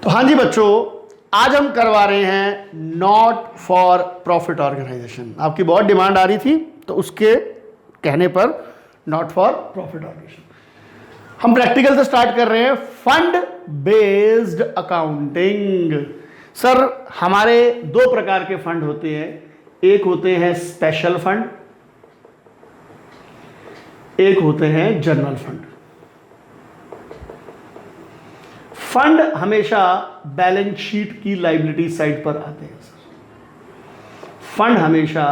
तो हाँ जी बच्चों, आज हम करवा रहे हैं नॉट फॉर प्रॉफिट ऑर्गेनाइजेशन। आपकी बहुत डिमांड आ रही थी तो उसके कहने पर नॉट फॉर प्रॉफिट ऑर्गेनाइजेशन हम प्रैक्टिकल से स्टार्ट कर रहे हैं। Fund based accounting. सर, हमारे दो प्रकार के फंड होते हैं। एक होते हैं स्पेशल फंड, एक होते हैं जनरल फंड। फंड हमेशा बैलेंस शीट की लायबिलिटी साइड पर आते हैं सर। फंड हमेशा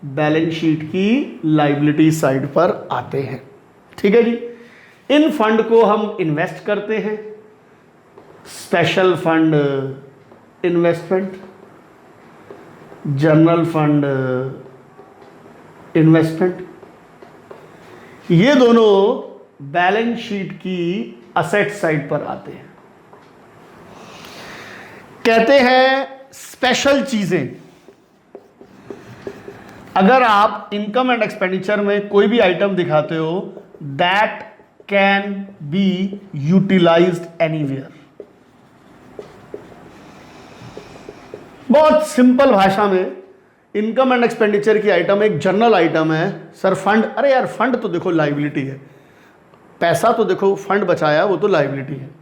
बैलेंस शीट की लायबिलिटी साइड पर आते हैं, ठीक है जी। इन फंड को हम इन्वेस्ट करते हैं। Special fund investment, general fund investment, ये दोनों बैलेंस शीट की असेट साइड पर आते हैं। कहते हैं स्पेशल चीजें, अगर आप इनकम एंड एक्सपेंडिचर में कोई भी आइटम दिखाते हो that can be utilised anywhere. बहुत सिंपल भाषा में इनकम एंड एक्सपेंडिचर की आइटम एक जनरल आइटम है सर। फंड, अरे यार फंड तो देखो लायबिलिटी है, पैसा तो देखो फंड बचाया वो तो लायबिलिटी है।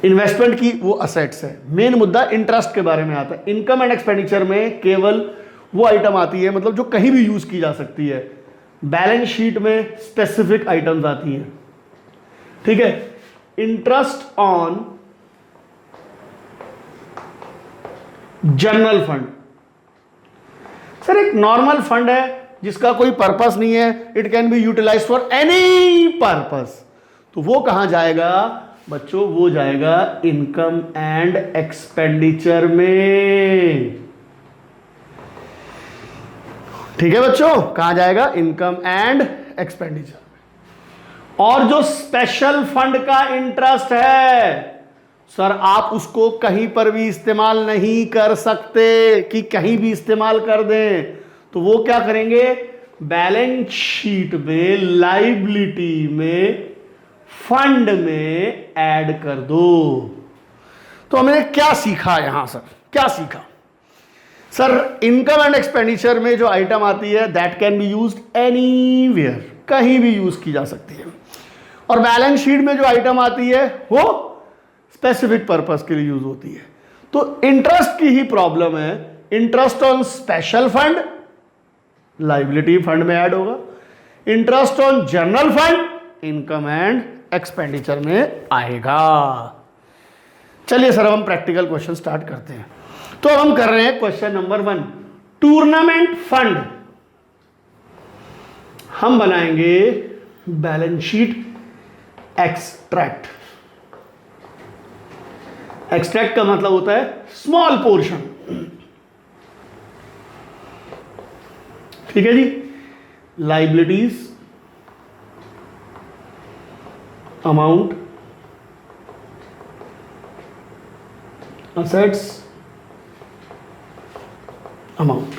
इन्वेस्टमेंट की वो असेट्स है। मेन मुद्दा इंटरेस्ट के बारे में आता है। इनकम एंड एक्सपेंडिचर में केवल वो आइटम आती है मतलब जो कहीं भी यूज की जा सकती है। बैलेंस शीट में स्पेसिफिक आइटम्स आती हैं, ठीक है। Interest on general fund, sir एक नॉर्मल फंड है जिसका कोई पर्पस नहीं है, it can be utilise for any purpose. तो वो कहां जाएगा बच्चों? वो जाएगा इनकम एंड एक्सपेंडिचर में, ठीक है बच्चों। कहां जाएगा? Income and expenditure. और जो स्पेशल फंड का इंटरेस्ट है सर, आप उसको कहीं पर भी इस्तेमाल नहीं कर सकते कि कहीं भी इस्तेमाल कर दें। तो वो क्या करेंगे? बैलेंस शीट में लायबिलिटी में फंड में ऐड कर दो। तो हमने क्या सीखा यहां सर? क्या सीखा सर? इनकम एंड एक्सपेंडिचर में जो आइटम आती है that can be used anywhere, कहीं भी यूज की जा सकती है। और बैलेंस शीट में जो आइटम आती है वो स्पेसिफिक पर्पस के लिए यूज होती है। तो इंटरेस्ट की ही प्रॉब्लम है। Interest on special fund liability fund में ऐड होगा। Interest on general fund income and expenditure में आएगा। चलिए सर, अब हम प्रैक्टिकल क्वेश्चन स्टार्ट करते हैं। तो अब हम कर रहे हैं क्वेश्चन नंबर 1। टूर्नामेंट फंड हम बनाएंगे बैलेंस शीट एक्सट्रैक्ट। एक्सट्रैक्ट का मतलब होता है स्मॉल पोर्शन, ठीक है जी। Liabilities, amount, assets, amount.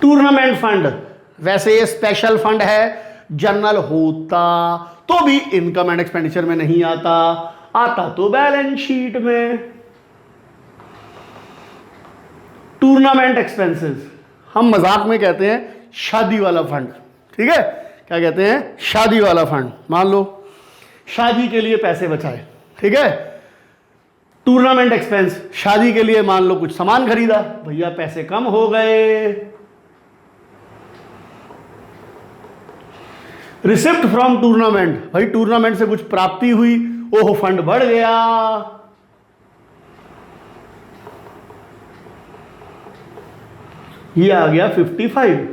Tournament fund, वैसे ये स्पेशल फंड है, जनरल होता तो भी इनकम एंड एक्सपेंडिचर में नहीं आता, आता तो बैलेंस शीट में। टूर्नामेंट एक्सपेंसेस हम मजाक में कहते हैं शादी वाला फंड, ठीक है। क्या कहते हैं? शादी वाला फंड। मान लो शादी के लिए पैसे बचाए, ठीक है। टूर्नामेंट एक्सपेंस, शादी के लिए मान लो कुछ सामान खरीदा, भैया पैसे कम हो गए। रिसिप्ट फ्रॉम टूर्नामेंट, भाई टूर्नामेंट से कुछ प्राप्ति हुई, ओह फंड बढ़ गया। ये आ गया 55।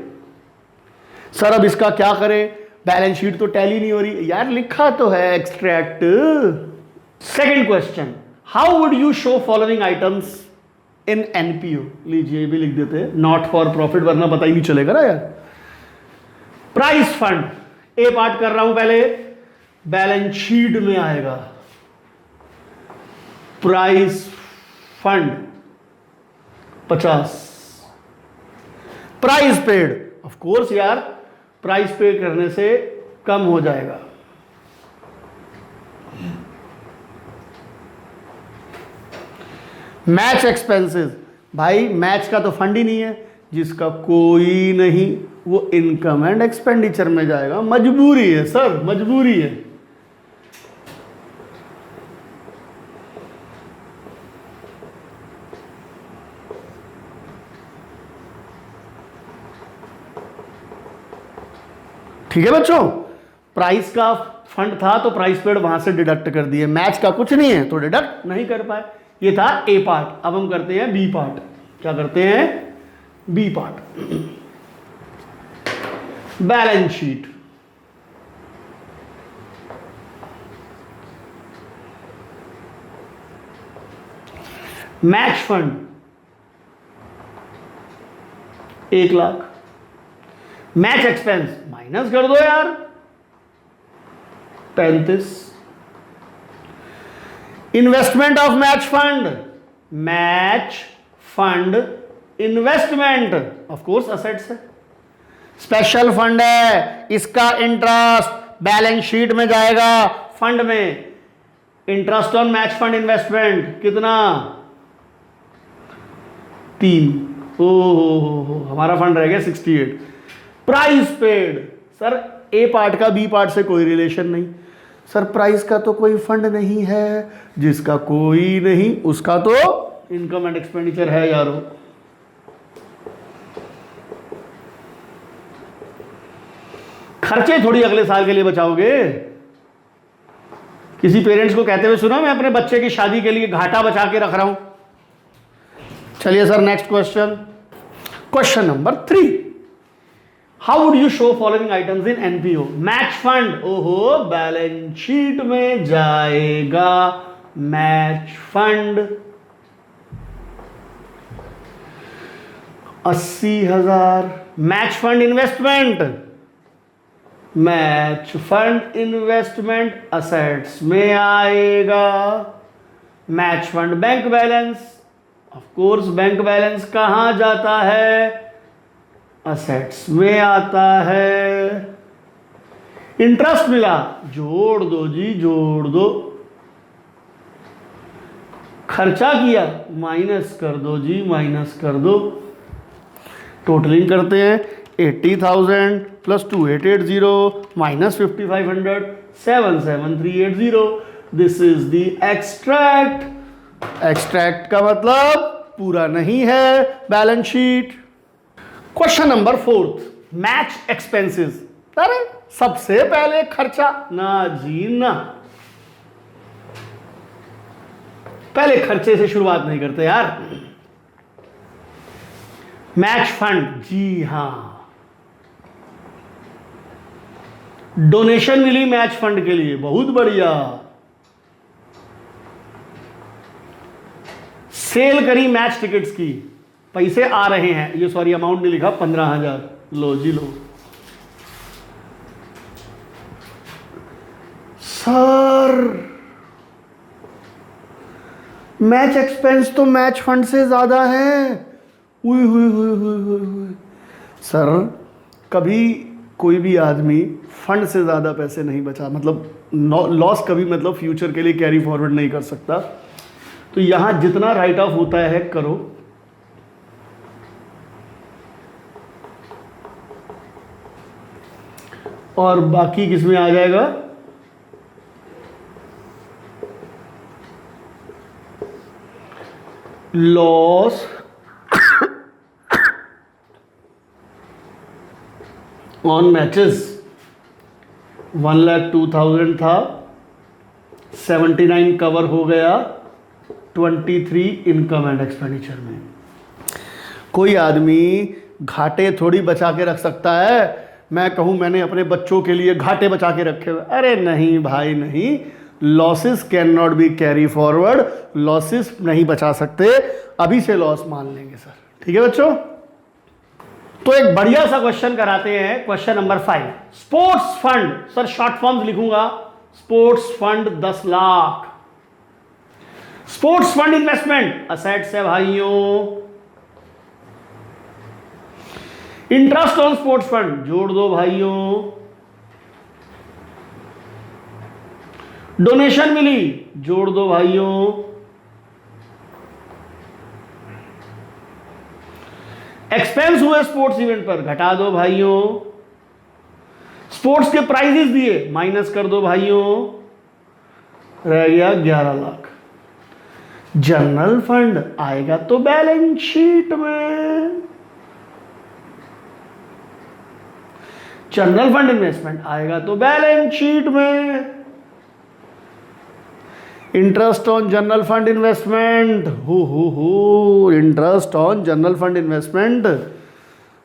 सर अब इसका क्या करें? बैलेंस शीट तो टैली नहीं हो रही यार, लिखा तो है extract. Second question, how would you show following items in NPO? लीजिए ये भी लिख देते हैं, नॉट फॉर प्रॉफिट, वरना पता ही नहीं चलेगा ना यार। प्राइस फंड, ए पार्ट कर रहा हूं पहले, बैलेंस शीट में आएगा। Price fund 50। Price paid, of course यार प्राइस पे करने से कम हो जाएगा। मैच एक्सपेंसेस, भाई मैच का तो फंड ही नहीं है, जिसका कोई नहीं वो इनकम एंड एक्सपेंडिचर में जाएगा। मजबूरी है सर, मजबूरी है। ठीक है बच्चों, प्राइस का फंड था तो प्राइस पेड वहां से डिडक्ट कर दिए, मैच का कुछ नहीं है तो डिडक्ट नहीं कर पाए। ये था ए पार्ट। अब हम करते हैं बी पार्ट। क्या करते हैं? B part, balance sheet. Match fund 1,00,000, match expense minus कर दो यार 35, investment of match fund, match fund investment of course assets है, स्पेशल फंड है, इसका इंटरेस्ट बैलेंस शीट में जाएगा। फंड में interest on match fund investment कितना? 3। हो हमारा फंड रह गया 68। Price paid, sir A part का बी पार्ट से कोई रिलेशन नहीं। सर प्राइस का तो कोई फंड नहीं है, जिसका कोई नहीं उसका तो इनकम एंड एक्सपेंडिचर है यारो। खर्चे थोड़ी अगले साल के लिए बचाओगे। किसी पेरेंट्स को कहते हुए सुना मैं अपने बच्चे की शादी के लिए घाटा बचा के रख रहा हूं। चलिए sir next question, question number 3। How would you show following items in NPO? Match fund, ओहो बैलेंस शीट में जाएगा match fund 80,000। Match fund investment, match fund investment assets में आएगा। Match fund bank balance, of course bank balance कहां जाता है? Assets में आता है। इंटरेस्ट मिला, जोड़ दो जी जोड़ दो। खर्चा किया, माइनस कर दो जी माइनस कर दो। टोटलिंग करते हैं 80,000 plus 2880 minus 5500 77380। This is the extract. Extract का मतलब पूरा नहीं है balance sheet. Question number 4, match expenses. अरे सबसे पहले खर्चा ना जी ना, पहले खर्चे से शुरुआत नहीं करते यार। मैच फंड, जी हां डोनेशन मिली मैच फंड के लिए, बहुत बढ़िया। सेल करी मैच टिकट्स की, पैसे आ रहे हैं, ये सॉरी अमाउंट नहीं लिखा, 15,000, लो जी लो। सर मैच एक्सपेंस तो मैच फंड से ज्यादा है। हुई हुई हुई हुई हुई हुई। सर कभी कोई भी आदमी फंड से ज्यादा पैसे नहीं बचा, मतलब लॉस कभी मतलब फ्यूचर के लिए कैरी फॉरवर्ड नहीं कर सकता। तो यहां जितना राइट ऑफ होता है करो। और बाकी किसमें आ जाएगा? लॉस ऑन मैचेस 1,02,000 था, 79 कवर हो गया 23 इनकम एंड एक्सपेंडिचर में। कोई आदमी घाटे थोड़ी बचा के रख सकता है। मैं कहूं मैंने अपने बच्चों के लिए घाटे बचा के रखे हुए, अरे नहीं भाई नहीं, losses can not be carry forward, losses नहीं बचा सकते, अभी से लॉस मान लेंगे सर। ठीक है बच्चों, तो एक बढ़िया सा क्वेश्चन कराते हैं, question number 5। Sports fund, sir short forms लिखूंगा, sports fund 10 lakh. Sports fund investment assets है भाइयों। इंटरेस्ट ऑन स्पोर्ट्स फंड जोड़ दो भाइयों। डोनेशन मिली जोड़ दो भाइयों। एक्सपेंस हुए स्पोर्ट्स इवेंट पर, घटा दो भाइयों। स्पोर्ट्स के प्राइजेस दिए, माइनस कर दो भाइयों, रह गया 11 लाख। जनरल फंड आएगा तो बैलेंस शीट में, जनरल फंड इन्वेस्टमेंट आएगा तो बैलेंस शीट में। Interest on general fund investment, हो interest on general fund investment,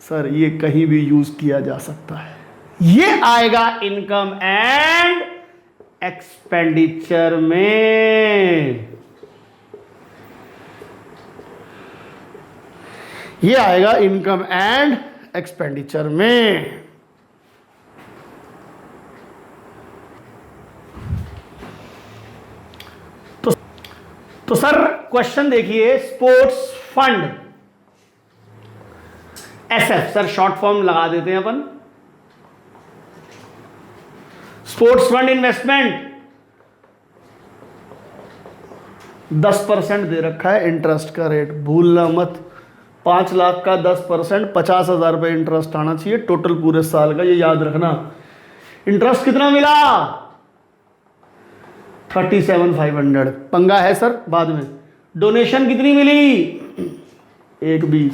sir ये कहीं भी यूज किया जा सकता है। ये आएगा इनकम एंड एक्सपेंडिचर में, ये आएगा इनकम एंड एक्सपेंडिचर में। तो सर क्वेश्चन देखिए, sports fund SF, sir short form लगा देते हैं अपन। स्पोर्ट्स फंड इन्वेस्टमेंट 10% दे रखा है इंटरेस्ट का रेट, भूलना मत। 5 लाख का 10%, 50,000 रुपये इंटरेस्ट आना चाहिए टोटल पूरे साल का, ये याद रखना। इंटरेस्ट कितना मिला? 37,500। पंगा है सर बाद में। डोनेशन कितनी मिली? 1,20।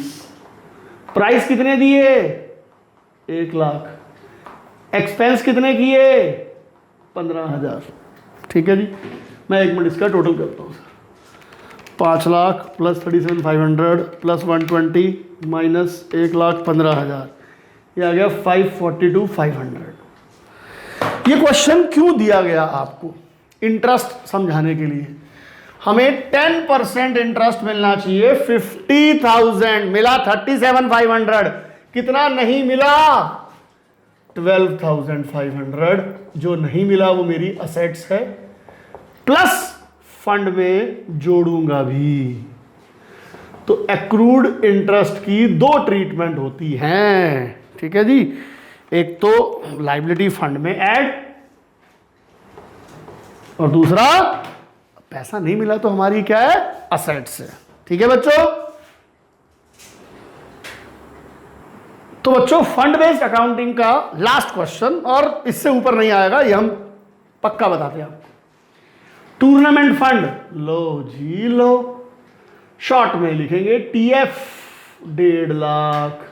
प्राइस कितने दिए? 1 लाख। एक्सपेंस कितने किए? 15,000। ठीक है जी, मैं 1 मिनट इसका टोटल करता हूँ sir. 5 lakh plus 37,500 plus 120 minus 1,15,000, ये आ गया 542,500। ये क्वेश्चन क्यों दिया गया आपको? इंटरेस्ट समझाने के लिए। हमें 10% इंटरेस्ट मिलना चाहिए। 50,000 मिला, 37,500 कितना नहीं मिला? 12,500। जो नहीं मिला वो मेरी असेट्स है, प्लस फंड में जोड़ूंगा भी। तो एक्रूड इंटरेस्ट की 2 ट्रीटमेंट होती हैं, ठीक है जी। एक तो लायबिलिटी फंड में ऐड, और दूसरा पैसा नहीं मिला तो हमारी क्या है? असेट्स है। ठीक है बच्चों। तो बच्चों फंड बेस्ड अकाउंटिंग का लास्ट क्वेश्चन, और इससे ऊपर नहीं आएगा, ये हम पक्का बताते हैं आपको। टूर्नामेंट फंड, लो जी लो, शॉर्ट में लिखेंगे TF, 1.5 lakh.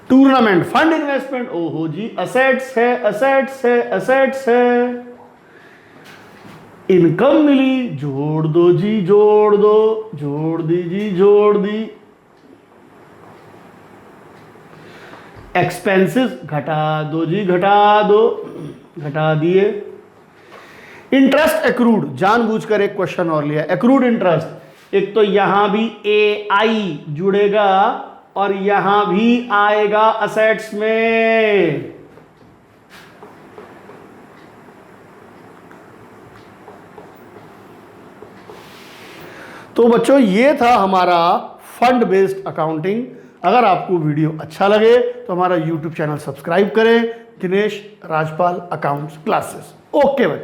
Tournament fund investment, ओहो जी, असेट्स है, असेट्स है, असेट्स है। इनकम मिली, जोड़ दो जी, जोड़ दो, जोड़ दी जी, जोड़ दी। एक्सपेंसेस घटा दो जी, घटा दो, घटा दिए। इंटरेस्ट एक्रूड, जानबूझकर एक क्वेश्चन और लिया। एक्रूड इंटरेस्ट, एक तो यहां भी एआई जुड़ेगा और यहां भी आएगा असेट्स में। तो बच्चों ये था हमारा फंड बेस्ड अकाउंटिंग। अगर आपको वीडियो अच्छा लगे तो हमारा यूट्यूब चैनल सब्सक्राइब करें, Dinesh Rajpal accounts classes. Okay बच्चों।